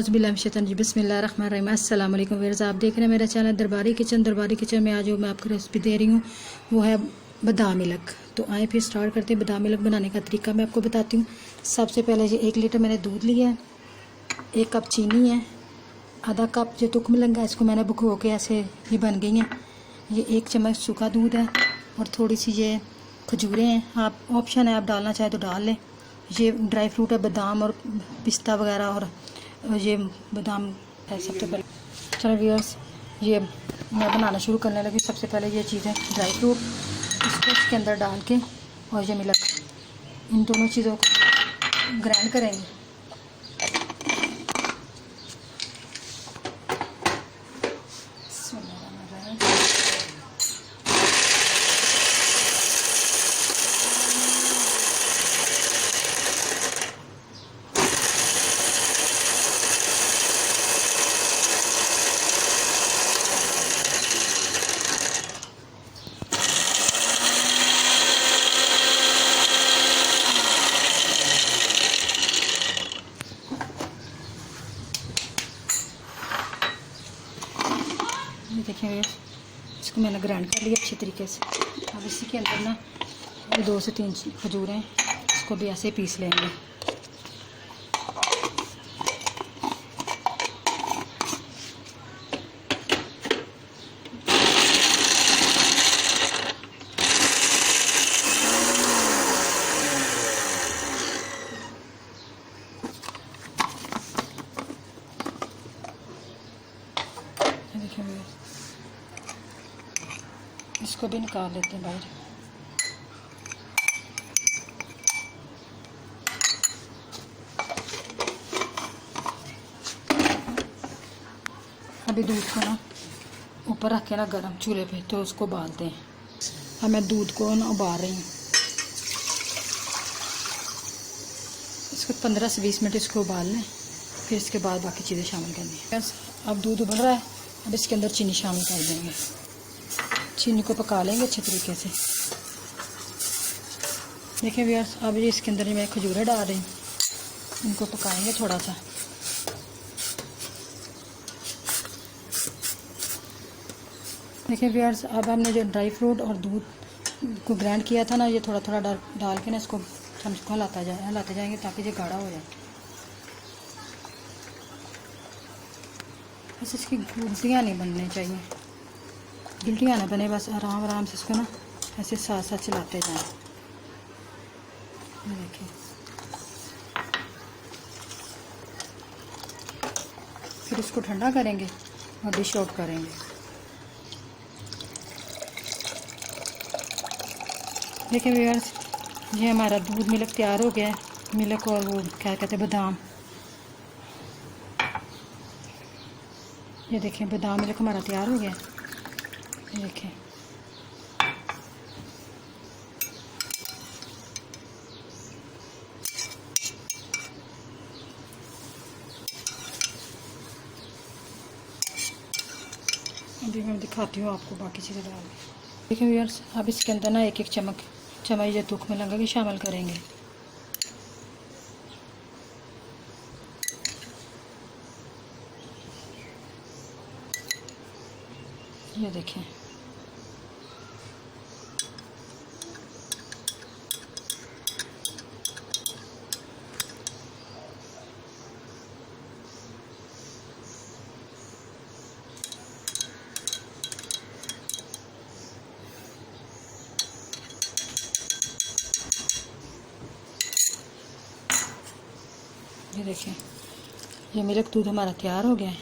औज़ुबिल्लाहि बिस्मिल्लाहिर्रहमानिर्रहीम। अस्सलाम वालेकुम व्यूअर्स, आप देख रहे हैं मेरा चैनल दरबारी किचन। दरबारी किचन में आज जो मैं आपको रेसिपी दे रही हूँ वो है बादाम मिल्क। तो आए फिर स्टार्ट करते हैं। बादाम मिल्क बनाने का तरीका मैं आपको बताती हूँ। सबसे पहले ये 1 लीटर मैंने दूध लिया है, 1 कप चीनी है, आधा कप जो तुख मिलंगा इसको मैंने भिगो के ऐसे ही बन गई हैं। ये 1 चम्मच सूखा दूध है और थोड़ी सी ये खजूरें हैं। आप ऑप्शन है, आप डालना चाहे तो डाल लें। ये ड्राई फ्रूट है, बादाम और पिस्ता वगैरह, और ये बादाम है। सबसे पहले चलो व्यूअर्स, ये मैं बनाना शुरू करने लगी। सबसे पहले ये चीज़ें ड्राई फ्रूट इसको इसके अंदर डाल के और ये मिल्क, इन दोनों चीज़ों को ग्राइंड करेंगे। ये देखिए इसको मैंने ग्राइंड कर लिया अच्छी तरीके से। अब इसी के अंदर ना 2 से 3 खजूरें, इसको भी ऐसे पीस लेंगे। देखिए इसको भी निकाल लेते हैं बाहर। अभी दूध को ना ऊपर रख के ना गर्म चूल्हे पे, तो उसको उबालते हैं। अब मैं दूध को ना उबाल रही हूँ। इसको 15 से 20 मिनट इसको उबाल लें, फिर इसके बाद बाकी चीज़ें शामिल करनी है। बस अब दूध उबल रहा है, अब इसके अंदर चीनी शामिल कर देंगे। चीनी को पका लेंगे अच्छे तरीके से। देखिए व्यूअर्स, अब ये इसके अंदर मैं खजूरें डाल रही हूँ, इनको पकाएंगे थोड़ा सा। देखिए व्यूअर्स, अब हमने जो ड्राई फ्रूट और दूध को ग्राइंड किया था ना, ये थोड़ा थोड़ा डाल के ना इसको चम्मच को हिलाते जाएंगे ताकि ये गाढ़ा हो जाए। बस इसकी गुठलियाँ नहीं बननी चाहिए, गिल्टियाँ ना बने, बस आराम आराम से इसको ना ऐसे साथ साथ चलाते जाएं। ये देखिए, फिर इसको ठंडा करेंगे और डिश आउट करेंगे। देखिए व्यूअर्स, ये हमारा दूध मिल्क तैयार हो गया है। मिल्क और वो क्या कहते हैं बादाम, ये देखिए बादाम मिल्क हमारा तैयार हो गया है। देखिए अभी मैं दिखाती हूँ आपको बाकी चीज़ें डाल के। देखिए व्यूअर्स, अब इसके अंदर ना 1 चम्मच ये तुख में लगा के शामिल करेंगे। ये देखें, ये देखें ये मिल्क दूध हमारा तैयार हो गया है।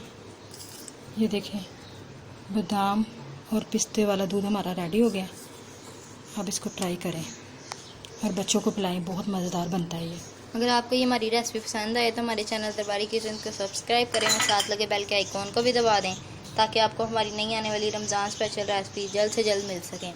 ये देखें बादाम और पिस्ते वाला दूध हमारा रेडी हो गया। अब इसको ट्राई करें और बच्चों को पिलाएं, बहुत मज़ेदार बनता है ये। अगर आपको ये हमारी रेसिपी पसंद आए तो हमारे चैनल दरबारी किचन को सब्सक्राइब करें और साथ लगे बेल के आइकॉन को भी दबा दें ताकि आपको हमारी नई आने वाली रमज़ान स्पेशल रेसिपी जल्द से जल्द मिल सकें।